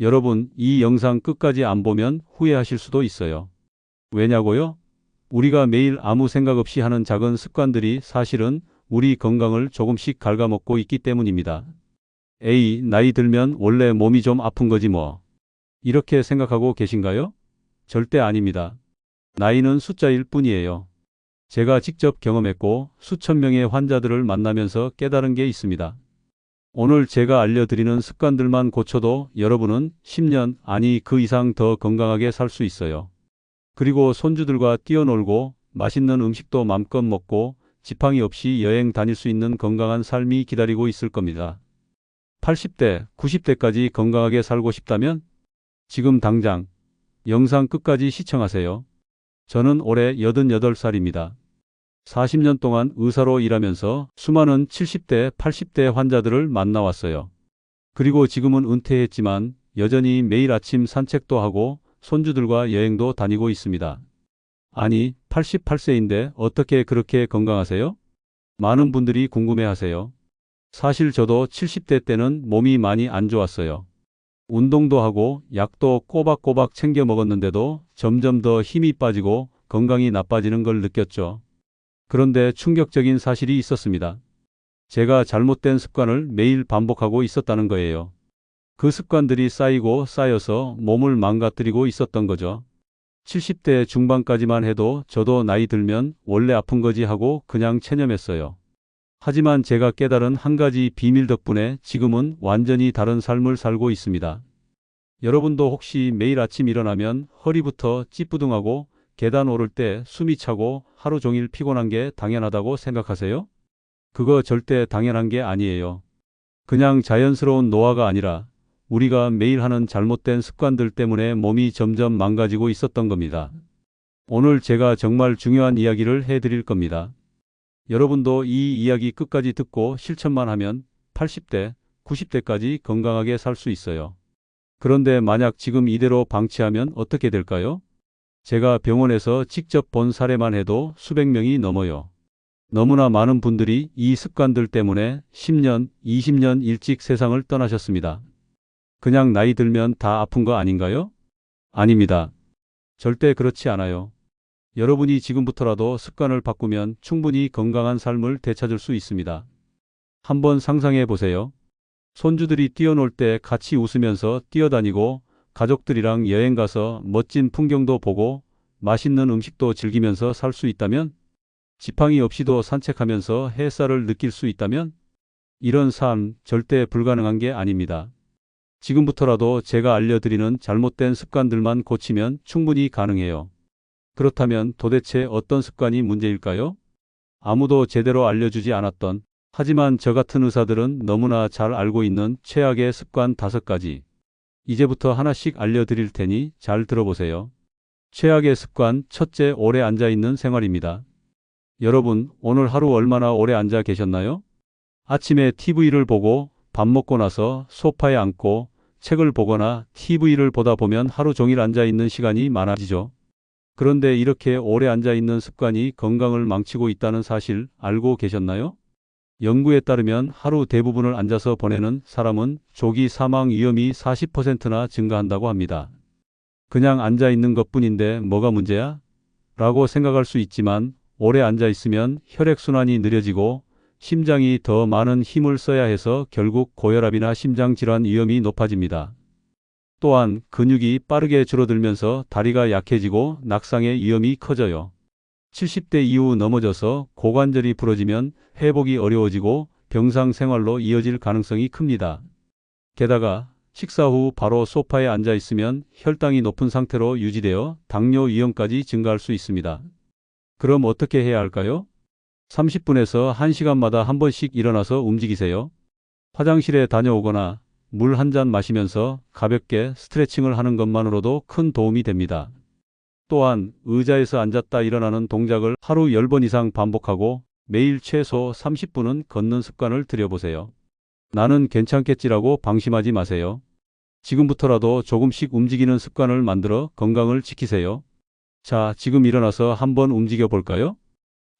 여러분, 이 영상 끝까지 안 보면 후회하실 수도 있어요. 왜냐고요? 우리가 매일 아무 생각 없이 하는 작은 습관들이 사실은 우리 건강을 조금씩 갉아먹고 있기 때문입니다. 에이, 나이 들면 원래 몸이 좀 아픈 거지 뭐. 이렇게 생각하고 계신가요? 절대 아닙니다. 나이는 숫자일 뿐이에요. 제가 직접 경험했고 수천 명의 환자들을 만나면서 깨달은 게 있습니다. 오늘 제가 알려드리는 습관들만 고쳐도 여러분은 10년, 아니 그 이상 더 건강하게 살 수 있어요. 그리고 손주들과 뛰어놀고 맛있는 음식도 맘껏 먹고 지팡이 없이 여행 다닐 수 있는 건강한 삶이 기다리고 있을 겁니다. 80대, 90대까지 건강하게 살고 싶다면 지금 당장 영상 끝까지 시청하세요. 저는 올해 88살입니다. 40년 동안 의사로 일하면서 수많은 70대, 80대 환자들을 만나왔어요. 그리고 지금은 은퇴했지만 여전히 매일 아침 산책도 하고 손주들과 여행도 다니고 있습니다. 아니, 88세인데 어떻게 그렇게 건강하세요? 많은 분들이 궁금해하세요. 사실 저도 70대 때는 몸이 많이 안 좋았어요. 운동도 하고 약도 꼬박꼬박 챙겨 먹었는데도 점점 더 힘이 빠지고 건강이 나빠지는 걸 느꼈죠. 그런데 충격적인 사실이 있었습니다. 제가 잘못된 습관을 매일 반복하고 있었다는 거예요. 그 습관들이 쌓이고 쌓여서 몸을 망가뜨리고 있었던 거죠. 70대 중반까지만 해도 저도 나이 들면 원래 아픈 거지 하고 그냥 체념했어요. 하지만 제가 깨달은 한 가지 비밀 덕분에 지금은 완전히 다른 삶을 살고 있습니다. 여러분도 혹시 매일 아침 일어나면 허리부터 찌뿌둥하고 계단 오를 때 숨이 차고 하루 종일 피곤한 게 당연하다고 생각하세요? 그거 절대 당연한 게 아니에요. 그냥 자연스러운 노화가 아니라 우리가 매일 하는 잘못된 습관들 때문에 몸이 점점 망가지고 있었던 겁니다. 오늘 제가 정말 중요한 이야기를 해드릴 겁니다. 여러분도 이 이야기 끝까지 듣고 실천만 하면 80대, 90대까지 건강하게 살 수 있어요. 그런데 만약 지금 이대로 방치하면 어떻게 될까요? 제가 병원에서 직접 본 사례만 해도 수백 명이 넘어요. 너무나 많은 분들이 이 습관들 때문에 10년, 20년 일찍 세상을 떠나셨습니다. 그냥 나이 들면 다 아픈 거 아닌가요? 아닙니다. 절대 그렇지 않아요. 여러분이 지금부터라도 습관을 바꾸면 충분히 건강한 삶을 되찾을 수 있습니다. 한번 상상해 보세요. 손주들이 뛰어놀 때 같이 웃으면서 뛰어다니고 가족들이랑 여행 가서 멋진 풍경도 보고 맛있는 음식도 즐기면서 살 수 있다면, 지팡이 없이도 산책하면서 햇살을 느낄 수 있다면, 이런 삶 절대 불가능한 게 아닙니다. 지금부터라도 제가 알려드리는 잘못된 습관들만 고치면 충분히 가능해요. 그렇다면 도대체 어떤 습관이 문제일까요? 아무도 제대로 알려주지 않았던, 하지만 저 같은 의사들은 너무나 잘 알고 있는 최악의 습관 5가지. 이제부터 하나씩 알려드릴 테니 잘 들어보세요. 최악의 습관 첫째, 오래 앉아있는 생활입니다. 여러분, 오늘 하루 얼마나 오래 앉아 계셨나요? 아침에 TV를 보고 밥 먹고 나서 소파에 앉고 책을 보거나 TV를 보다 보면 하루 종일 앉아있는 시간이 많아지죠. 그런데 이렇게 오래 앉아있는 습관이 건강을 망치고 있다는 사실 알고 계셨나요? 연구에 따르면 하루 대부분을 앉아서 보내는 사람은 조기 사망 위험이 40%나 증가한다고 합니다. 그냥 앉아있는 것뿐인데 뭐가 문제야? 라고 생각할 수 있지만 오래 앉아있으면 혈액순환이 느려지고 심장이 더 많은 힘을 써야 해서 결국 고혈압이나 심장질환 위험이 높아집니다. 또한 근육이 빠르게 줄어들면서 다리가 약해지고 낙상의 위험이 커져요. 70대 이후 넘어져서 고관절이 부러지면 회복이 어려워지고 병상 생활로 이어질 가능성이 큽니다. 게다가 식사 후 바로 소파에 앉아 있으면 혈당이 높은 상태로 유지되어 당뇨 위험까지 증가할 수 있습니다. 그럼 어떻게 해야 할까요? 30분에서 1시간마다 한 번씩 일어나서 움직이세요. 화장실에 다녀오거나 물 한 잔 마시면서 가볍게 스트레칭을 하는 것만으로도 큰 도움이 됩니다. 또한 의자에서 앉았다 일어나는 동작을 하루 10번 이상 반복하고 매일 최소 30분은 걷는 습관을 들여보세요. 나는 괜찮겠지라고 방심하지 마세요. 지금부터라도 조금씩 움직이는 습관을 만들어 건강을 지키세요. 자, 지금 일어나서 한번 움직여 볼까요?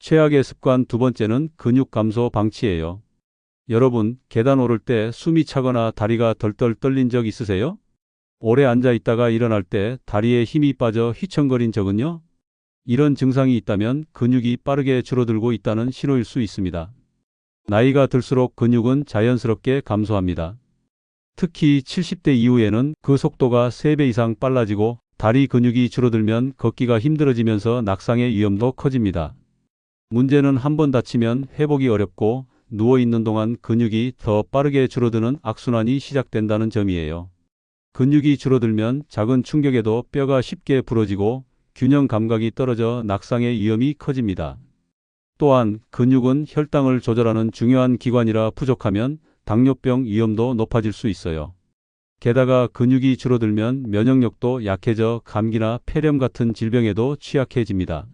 최악의 습관 두 번째는 근육 감소 방치예요. 여러분, 계단 오를 때 숨이 차거나 다리가 덜덜 떨린 적 있으세요? 오래 앉아 있다가 일어날 때 다리에 힘이 빠져 휘청거린 적은요? 이런 증상이 있다면 근육이 빠르게 줄어들고 있다는 신호일 수 있습니다. 나이가 들수록 근육은 자연스럽게 감소합니다. 특히 70대 이후에는 그 속도가 3배 이상 빨라지고 다리 근육이 줄어들면 걷기가 힘들어지면서 낙상의 위험도 커집니다. 문제는 한번 다치면 회복이 어렵고 누워있는 동안 근육이 더 빠르게 줄어드는 악순환이 시작된다는 점이에요. 근육이 줄어들면 작은 충격에도 뼈가 쉽게 부러지고 균형 감각이 떨어져 낙상의 위험이 커집니다. 또한 근육은 혈당을 조절하는 중요한 기관이라 부족하면 당뇨병 위험도 높아질 수 있어요. 게다가 근육이 줄어들면 면역력도 약해져 감기나 폐렴 같은 질병에도 취약해집니다.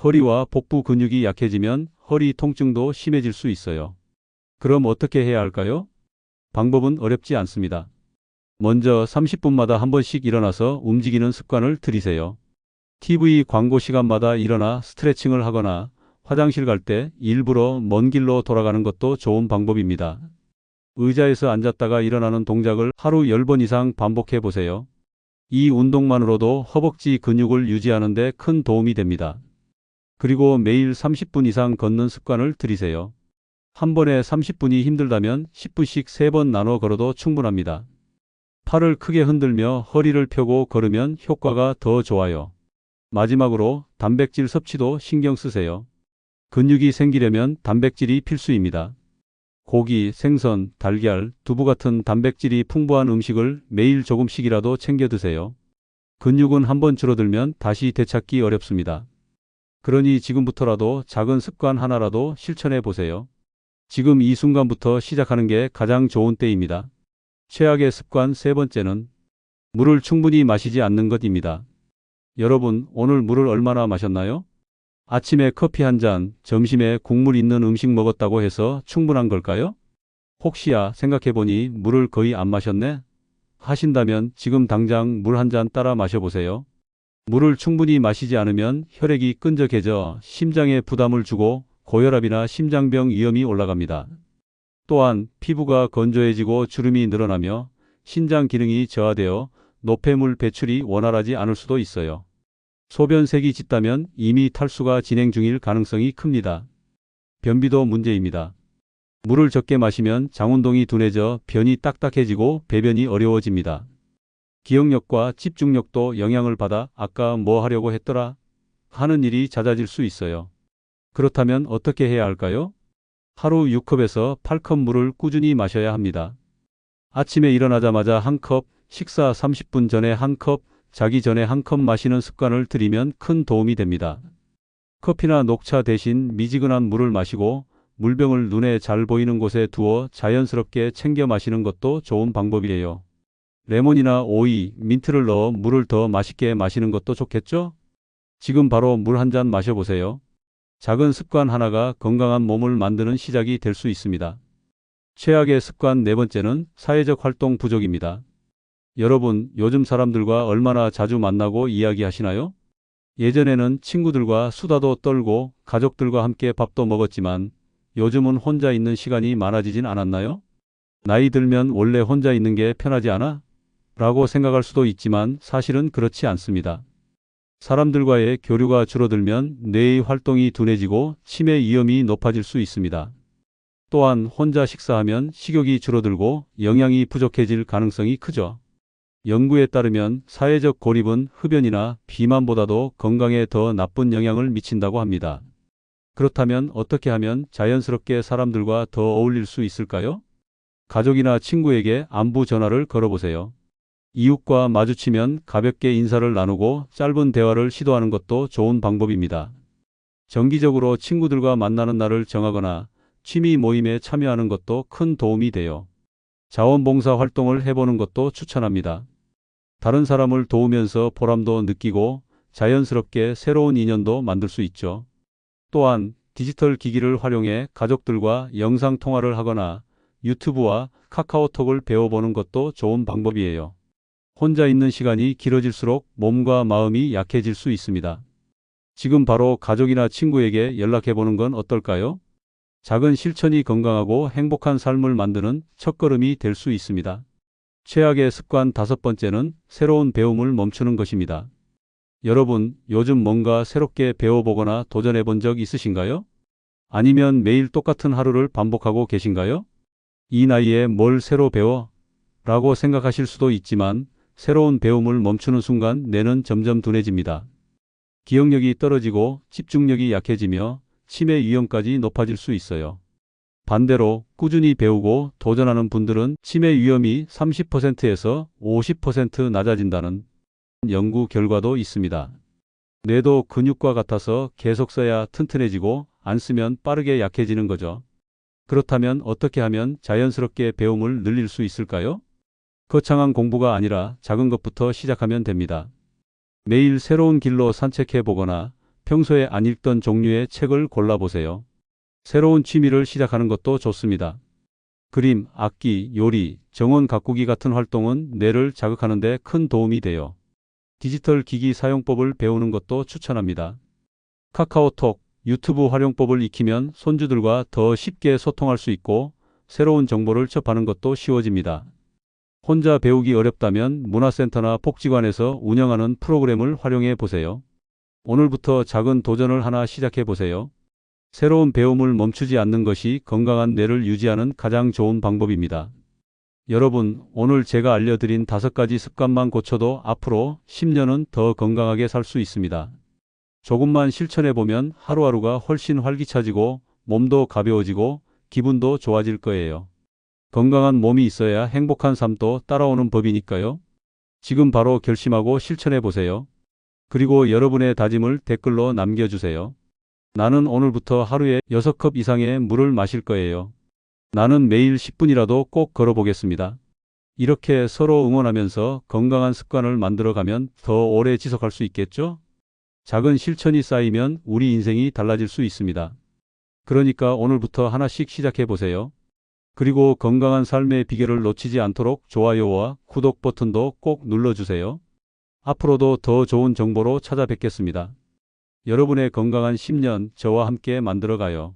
허리와 복부 근육이 약해지면 허리 통증도 심해질 수 있어요. 그럼 어떻게 해야 할까요? 방법은 어렵지 않습니다. 먼저 30분마다 한 번씩 일어나서 움직이는 습관을 들이세요. TV 광고 시간마다 일어나 스트레칭을 하거나 화장실 갈 때 일부러 먼 길로 돌아가는 것도 좋은 방법입니다. 의자에서 앉았다가 일어나는 동작을 하루 10번 이상 반복해 보세요. 이 운동만으로도 허벅지 근육을 유지하는 데 큰 도움이 됩니다. 그리고 매일 30분 이상 걷는 습관을 들이세요. 한 번에 30분이 힘들다면 10분씩 3번 나눠 걸어도 충분합니다. 팔을 크게 흔들며 허리를 펴고 걸으면 효과가 더 좋아요. 마지막으로 단백질 섭취도 신경 쓰세요. 근육이 생기려면 단백질이 필수입니다. 고기, 생선, 달걀, 두부 같은 단백질이 풍부한 음식을 매일 조금씩이라도 챙겨 드세요. 근육은 한번 줄어들면 다시 되찾기 어렵습니다. 그러니 지금부터라도 작은 습관 하나라도 실천해 보세요. 지금 이 순간부터 시작하는 게 가장 좋은 때입니다. 최악의 습관 3번째는 물을 충분히 마시지 않는 것입니다. 여러분, 오늘 물을 얼마나 마셨나요? 아침에 커피 한 잔, 점심에 국물 있는 음식 먹었다고 해서 충분한 걸까요? 혹시야 생각해보니 물을 거의 안 마셨네? 하신다면 지금 당장 물 한 잔 따라 마셔보세요. 물을 충분히 마시지 않으면 혈액이 끈적해져 심장에 부담을 주고 고혈압이나 심장병 위험이 올라갑니다. 또한 피부가 건조해지고 주름이 늘어나며 신장 기능이 저하되어 노폐물 배출이 원활하지 않을 수도 있어요. 소변색이 짙다면 이미 탈수가 진행 중일 가능성이 큽니다. 변비도 문제입니다. 물을 적게 마시면 장운동이 둔해져 변이 딱딱해지고 배변이 어려워집니다. 기억력과 집중력도 영향을 받아 아까 뭐 하려고 했더라? 하는 일이 잦아질 수 있어요. 그렇다면 어떻게 해야 할까요? 하루 6컵에서 8컵 물을 꾸준히 마셔야 합니다. 아침에 일어나자마자 한 컵, 식사 30분 전에 한 컵, 자기 전에 한 컵 마시는 습관을 들이면 큰 도움이 됩니다. 커피나 녹차 대신 미지근한 물을 마시고 물병을 눈에 잘 보이는 곳에 두어 자연스럽게 챙겨 마시는 것도 좋은 방법이에요. 레몬이나 오이, 민트를 넣어 물을 더 맛있게 마시는 것도 좋겠죠? 지금 바로 물 한 잔 마셔보세요. 작은 습관 하나가 건강한 몸을 만드는 시작이 될 수 있습니다. 최악의 습관 4번째는 사회적 활동 부족입니다. 여러분, 요즘 사람들과 얼마나 자주 만나고 이야기하시나요? 예전에는 친구들과 수다도 떨고 가족들과 함께 밥도 먹었지만 요즘은 혼자 있는 시간이 많아지진 않았나요? 나이 들면 원래 혼자 있는 게 편하지 않아? 라고 생각할 수도 있지만 사실은 그렇지 않습니다. 사람들과의 교류가 줄어들면 뇌의 활동이 둔해지고 치매 위험이 높아질 수 있습니다. 또한 혼자 식사하면 식욕이 줄어들고 영양이 부족해질 가능성이 크죠. 연구에 따르면 사회적 고립은 흡연이나 비만보다도 건강에 더 나쁜 영향을 미친다고 합니다. 그렇다면 어떻게 하면 자연스럽게 사람들과 더 어울릴 수 있을까요? 가족이나 친구에게 안부 전화를 걸어보세요. 이웃과 마주치면 가볍게 인사를 나누고 짧은 대화를 시도하는 것도 좋은 방법입니다. 정기적으로 친구들과 만나는 날을 정하거나 취미 모임에 참여하는 것도 큰 도움이 돼요. 자원봉사 활동을 해보는 것도 추천합니다. 다른 사람을 도우면서 보람도 느끼고 자연스럽게 새로운 인연도 만들 수 있죠. 또한 디지털 기기를 활용해 가족들과 영상 통화를 하거나 유튜브와 카카오톡을 배워보는 것도 좋은 방법이에요. 혼자 있는 시간이 길어질수록 몸과 마음이 약해질 수 있습니다. 지금 바로 가족이나 친구에게 연락해보는 건 어떨까요? 작은 실천이 건강하고 행복한 삶을 만드는 첫걸음이 될 수 있습니다. 최악의 습관 5번째는 새로운 배움을 멈추는 것입니다. 여러분, 요즘 뭔가 새롭게 배워보거나 도전해 본 적 있으신가요? 아니면 매일 똑같은 하루를 반복하고 계신가요? 이 나이에 뭘 새로 배워? 라고 생각하실 수도 있지만 새로운 배움을 멈추는 순간 뇌는 점점 둔해집니다. 기억력이 떨어지고 집중력이 약해지며 치매 위험까지 높아질 수 있어요. 반대로 꾸준히 배우고 도전하는 분들은 치매 위험이 30%에서 50% 낮아진다는 연구 결과도 있습니다. 뇌도 근육과 같아서 계속 써야 튼튼해지고 안 쓰면 빠르게 약해지는 거죠. 그렇다면 어떻게 하면 자연스럽게 배움을 늘릴 수 있을까요? 거창한 공부가 아니라 작은 것부터 시작하면 됩니다. 매일 새로운 길로 산책해 보거나 평소에 안 읽던 종류의 책을 골라보세요. 새로운 취미를 시작하는 것도 좋습니다. 그림, 악기, 요리, 정원 가꾸기 같은 활동은 뇌를 자극하는 데 큰 도움이 돼요. 디지털 기기 사용법을 배우는 것도 추천합니다. 카카오톡, 유튜브 활용법을 익히면 손주들과 더 쉽게 소통할 수 있고 새로운 정보를 접하는 것도 쉬워집니다. 혼자 배우기 어렵다면 문화센터나 복지관에서 운영하는 프로그램을 활용해 보세요. 오늘부터 작은 도전을 하나 시작해 보세요. 새로운 배움을 멈추지 않는 것이 건강한 뇌를 유지하는 가장 좋은 방법입니다. 여러분, 오늘 제가 알려드린 5가지 습관만 고쳐도 앞으로 10년은 더 건강하게 살 수 있습니다. 조금만 실천해 보면 하루하루가 훨씬 활기차지고 몸도 가벼워지고 기분도 좋아질 거예요. 건강한 몸이 있어야 행복한 삶도 따라오는 법이니까요. 지금 바로 결심하고 실천해 보세요. 그리고 여러분의 다짐을 댓글로 남겨주세요. 나는 오늘부터 하루에 6컵 이상의 물을 마실 거예요. 나는 매일 10분이라도 꼭 걸어보겠습니다. 이렇게 서로 응원하면서 건강한 습관을 만들어가면 더 오래 지속할 수 있겠죠? 작은 실천이 쌓이면 우리 인생이 달라질 수 있습니다. 그러니까 오늘부터 하나씩 시작해 보세요. 그리고 건강한 삶의 비결을 놓치지 않도록 좋아요와 구독 버튼도 꼭 눌러주세요. 앞으로도 더 좋은 정보로 찾아뵙겠습니다. 여러분의 건강한 10년 저와 함께 만들어가요.